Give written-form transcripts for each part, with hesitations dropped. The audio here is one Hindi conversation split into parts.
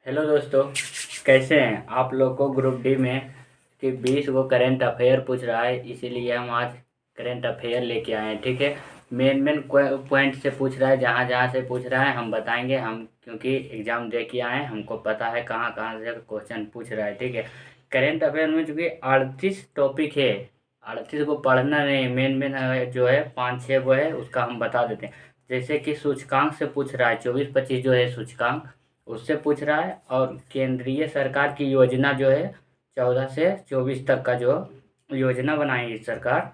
हेलो दोस्तों, कैसे हैं आप लोग को ग्रुप डी में कि 20 को करंट अफेयर पूछ रहा है, इसीलिए हम आज करंट अफेयर लेके आए हैं। ठीक है, मेन मेन पॉइंट से पूछ रहा है, जहाँ जहाँ से पूछ रहा है हम बताएंगे। हम क्योंकि एग्ज़ाम दे के आए हैं, हमको पता है कहाँ कहाँ से क्वेश्चन पूछ रहा है। ठीक है, करंट अफेयर में चूँकि 38 टॉपिक है, 38 को पढ़ना नहीं, मेन मेन जो है 5-6 वो है, उसका हम बता देते हैं। जैसे कि सूचकांक से पूछ रहा है, 24-25 जो है सूचकांक, उससे पूछ रहा है। और केंद्रीय सरकार की योजना जो है 14 से 24 तक का जो योजना बनाएगी सरकार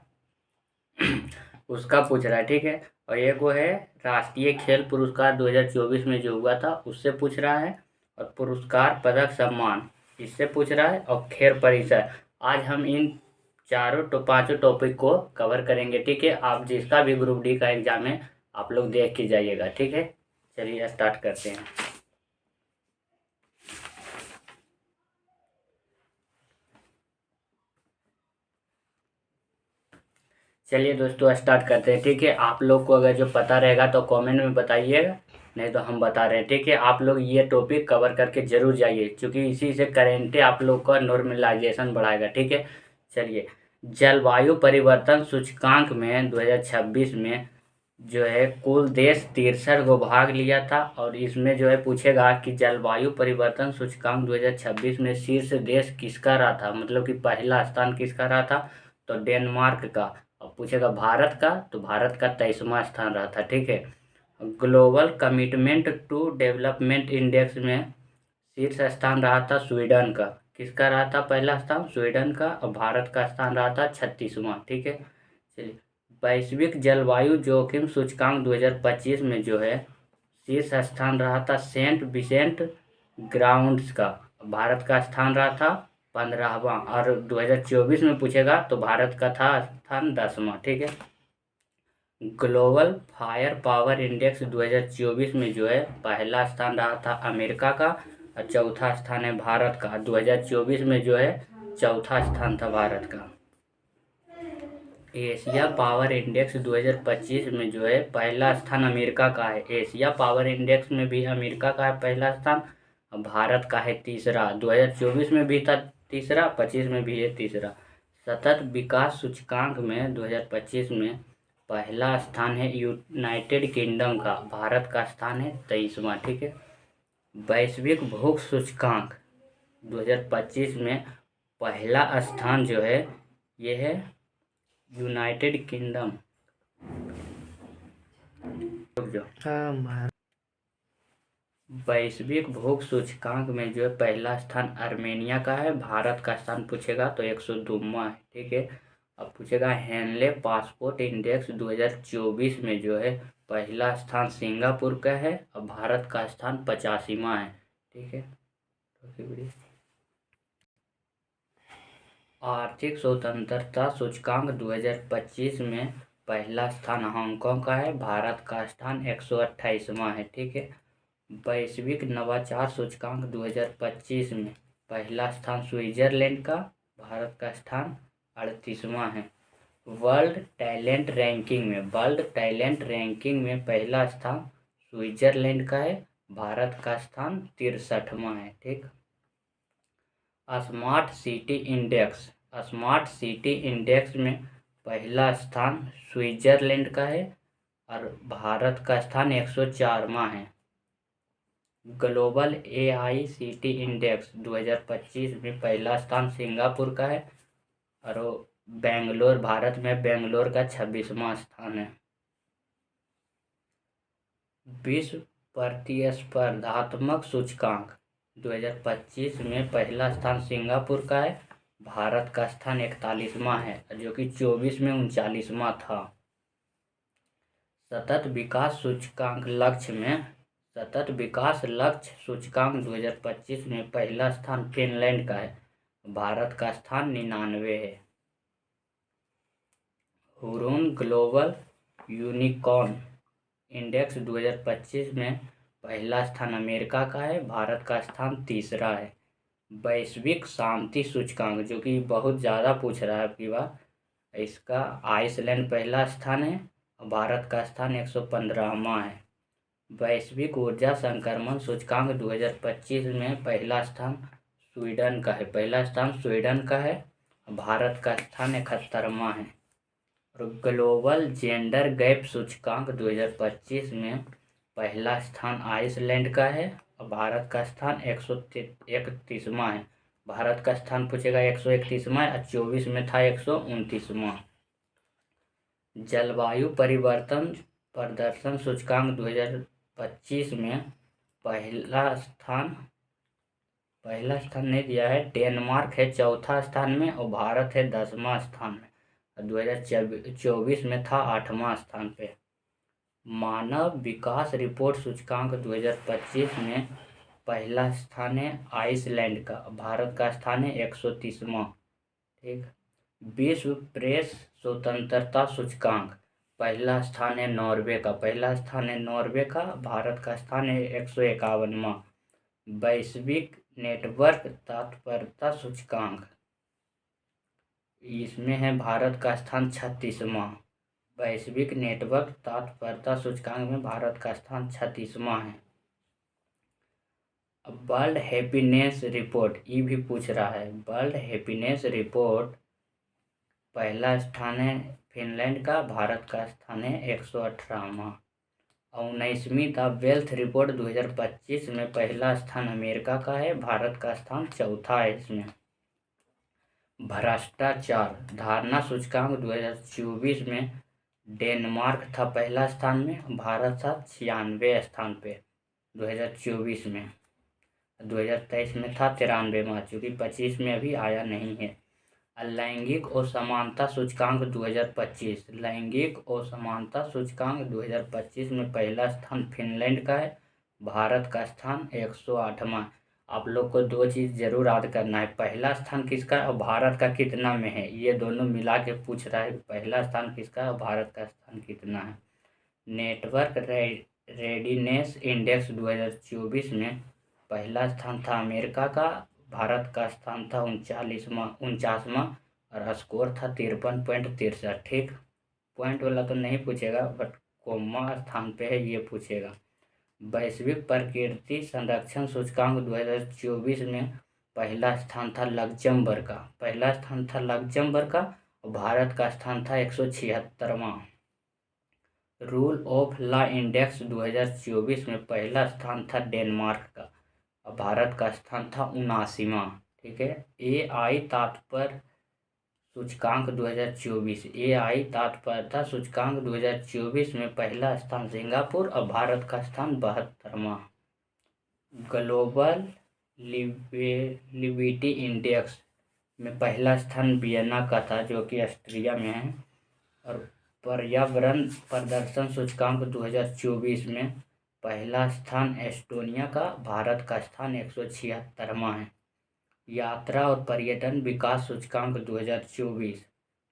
उसका पूछ रहा है। ठीक है, और एक वो है राष्ट्रीय खेल पुरस्कार 2024 में जो हुआ था उससे पूछ रहा है। और पुरस्कार पदक सम्मान इससे पूछ रहा है। और खेल परिसर, आज हम इन चारों तो पांचों टॉपिक को कवर करेंगे। ठीक है, आप जिसका भी ग्रुप डी का एग्जाम है आप लोग देख के जाइएगा। ठीक है, चलिए स्टार्ट करते हैं। चलिए दोस्तों स्टार्ट करते हैं। ठीक है, आप लोग को अगर जो पता रहेगा तो कमेंट में बताइएगा, नहीं तो हम बता रहे हैं। ठीक है, आप लोग ये टॉपिक कवर करके जरूर जाइए, क्योंकि इसी से करेंट आप लोग का नॉर्मलाइजेशन बढ़ाएगा। ठीक है, चलिए, जलवायु परिवर्तन सूचकांक में 2026 में जो है कुल देश 63 को भाग लिया था। और इसमें जो है पूछेगा कि जलवायु परिवर्तन सूचकांक 2026 में शीर्ष देश किसका रहा था, मतलब कि पहला स्थान किसका रहा था, तो डेनमार्क का। अब पूछेगा भारत का, तो भारत का 23वां स्थान रहा था। ठीक है, global commitment to development index में शीर्ष स्थान रहा था स्वीडन का। किसका रहा था पहला स्थान, स्वीडन का। और भारत का स्थान रहा था 36वां। ठीक है, चलिए, वैश्विक जलवायु जोखिम सूचकांक 2025 में जो है शीर्ष स्थान रहा था सेंट विसेंट ग्राउंड्स का। भारत का स्थान रहा था 15वां। और 2024 में पूछेगा तो भारत का था स्थान 10वां। ठीक है, ग्लोबल फायर पावर इंडेक्स 2024 में जो है पहला स्थान रहा था अमेरिका का, और चौथा स्थान है भारत का। 2024 में जो है चौथा स्थान था भारत का। एशिया पावर इंडेक्स 2025 में जो है पहला स्थान अमेरिका का है। एशिया पावर इंडेक्स में भी अमेरिका का है पहला स्थान, और भारत का है तीसरा। 2024 में भी था तीसरा, 25 में भी है तीसरा। सतत विकास सूचकांक में 2025 में पहला स्थान है यूनाइटेड किंगडम का। भारत का स्थान है 23वां। ठीक है, वैश्विक भूख सूचकांक 2025 में पहला स्थान जो है ये है यूनाइटेड किंगडम। रुक जाओ, वैश्विक भूख सूचकांक में जो है पहला स्थान आर्मेनिया का है। भारत का स्थान पूछेगा तो 102वां है। ठीक है, अब पूछेगा हेनले पासपोर्ट इंडेक्स 2024 में जो है पहला स्थान सिंगापुर का है, और भारत का स्थान 85वां है। ठीक है, आर्थिक स्वतंत्रता सूचकांक 2025 में पहला स्थान हांगकांग का है। भारत का स्थान 128वां है। ठीक है, वैश्विक नवाचार सूचकांक 2025 में पहला स्थान स्विट्जरलैंड का। भारत का स्थान 38वां है। वर्ल्ड टैलेंट रैंकिंग में पहला स्थान स्विट्जरलैंड का है। भारत का स्थान 63वां है। ठीक, स्मार्ट सिटी इंडेक्स में पहला स्थान स्विट्जरलैंड का है, और भारत का स्थान 104वां है। ग्लोबल AICT इंडेक्स 2025 में पहला स्थान सिंगापुर का है, और बेंगलोर, भारत में बेंगलोर का 26वां स्थान है। विश्व प्रतिस्पर्धात्मक सूचकांक 2025 में पहला स्थान सिंगापुर का है। भारत का स्थान 41वां है, जो कि 24 में 39वां था। सतत विकास लक्ष्य सूचकांक 2025 में पहला स्थान फिनलैंड का है। भारत का स्थान 99 है। हुरून ग्लोबल यूनिकॉर्न इंडेक्स 2025 में पहला स्थान अमेरिका का है। भारत का स्थान तीसरा है। वैश्विक शांति सूचकांक, जो कि बहुत ज़्यादा पूछ रहा है आपकी बात, इसका आइसलैंड पहला स्थान है, और भारत का स्थान 115वां है। वैश्विक ऊर्जा संक्रमण सूचकांक 2025 में पहला स्थान स्वीडन का है। भारत का स्थान 71वां है। और ग्लोबल जेंडर गैप सूचकांक 2025 में पहला स्थान आइसलैंड का है और भारत का स्थान 131वां है। भारत का स्थान पूछेगा 131वां और 24 में था 129वां। जलवायु परिवर्तन प्रदर्शन सूचकांक 2025 में पहला स्थान नहीं दिया है, डेनमार्क है चौथा स्थान में और भारत है 10वां स्थान में। 2024 में था 8वां स्थान पे। मानव विकास रिपोर्ट सूचकांक 2025 में पहला स्थान है आइसलैंड का, भारत का स्थान है 130वां। ठीक। विश्व प्रेस स्वतंत्रता सूचकांक पहला स्थान है नॉर्वे का, भारत का स्थान है 151वां। वैश्विक नेटवर्क तत्परता सूचकांक इसमें है भारत का स्थान 36वां। वैश्विक नेटवर्क तत्परता सूचकांक में भारत का स्थान 36वां है। वर्ल्ड हैप्पीनेस रिपोर्ट ये भी पूछ रहा है। वर्ल्ड हैप्पीनेस रिपोर्ट पहला स्थान है फिनलैंड का, भारत का स्थान है 118वां। 19वीं द वेल्थ रिपोर्ट 2025 में पहला स्थान अमेरिका का है, भारत का स्थान चौथा है। इसमें भ्रष्टाचार धारणा सूचकांक 2024 में डेनमार्क था पहला स्थान में, भारत था 96वें स्थान पे 2024 में। 2023 में था 93वां, चूँकि 25 में अभी आया नहीं है। लैंगिक असमानता सूचकांक 2025 में पहला स्थान फिनलैंड का है, भारत का स्थान 108वां। आप लोग को दो चीज़ जरूर याद करना है, पहला स्थान किसका और भारत का कितना में है, ये दोनों मिला के पूछ रहा है। पहला स्थान किसका है और भारत का स्थान कितना है। नेटवर्क रेडीनेस इंडेक्स 2024 में पहला स्थान था अमेरिका का, भारत का स्थान था 49वां और स्कोर था 53.63। ठीक। पॉइंट वाला तो नहीं पूछेगा, बट कोमा स्थान पे है ये पूछेगा। वैश्विक प्रकृति संरक्षण सूचकांक 2024 में पहला स्थान था लग्जमबर्ग का, और भारत का स्थान था 176वां। रूल ऑफ लॉ इंडेक्स 2024 में पहला स्थान था डेनमार्क का और भारत का स्थान था 79वां। ठीक है। AI तात्पर्य सूचकांक 2024 में पहला स्थान सिंगापुर और भारत का स्थान 72वां। ग्लोबल लिविटी इंडेक्स में पहला स्थान वियना का था जो कि ऑस्ट्रिया में है। और पर्यावरण प्रदर्शन सूचकांक 2024 में पहला स्थान एस्टोनिया का, भारत का स्थान 176वां है। यात्रा और पर्यटन विकास सूचकांक 2024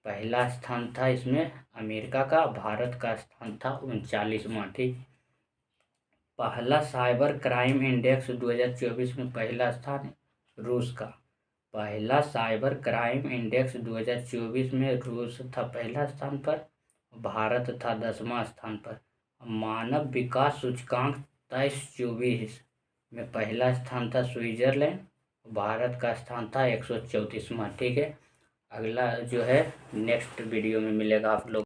पहला स्थान था इसमें अमेरिका का, भारत का स्थान था 39वां। ठीक। पहला साइबर क्राइम इंडेक्स 2024 में पहला स्थान रूस का। पहला साइबर क्राइम इंडेक्स 2024 में रूस था पहला स्थान पर, भारत था 10वां स्थान पर। मानव विकास सूचकांक 23-24 में पहला स्थान था स्विट्जरलैंड, भारत का स्थान था 134वां। ठीक है। अगला जो है नेक्स्ट वीडियो में मिलेगा आप लोग।